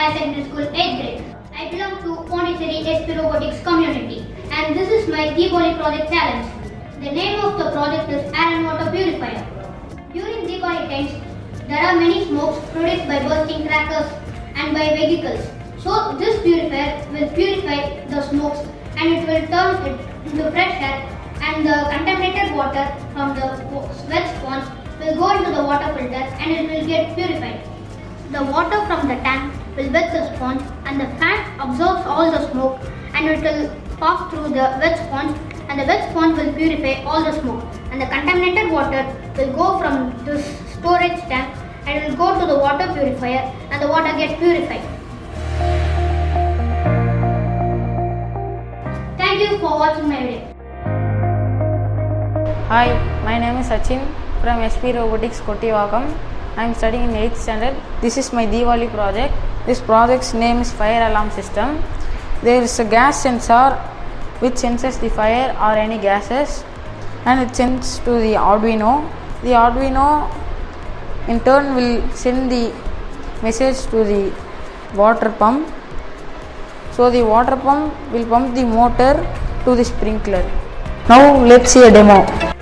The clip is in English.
Higher Secondary School 8th grade. I belong to Pondicherry SP Robotics community and this is my Diwali project challenge. The name of the project is Air and Water Purifier. During Diwali times, there are many smokes produced by bursting crackers and by vehicles. So this purifier will purify the smokes and it will turn it into fresh air, and the contaminated water from the wet sponge will go into the water filter and it will get purified. The water from the tank will wet the sponge and the fan absorbs all the smoke and it will pass through the wet sponge, and the wet sponge will purify all the smoke, and the contaminated water will go from this storage tank and it will go to the water purifier and the water gets purified. Thank you for watching my video. Hi, my name is Sachin from SP Robotics Kottivakam. I am studying in 8th standard. This is my Diwali project. This project's name is fire alarm system. There is a gas sensor which senses the fire or any gases, and it sends to the Arduino. The Arduino in turn will send the message to the water pump. So the water pump will pump the motor to the sprinkler. Now let's see a demo.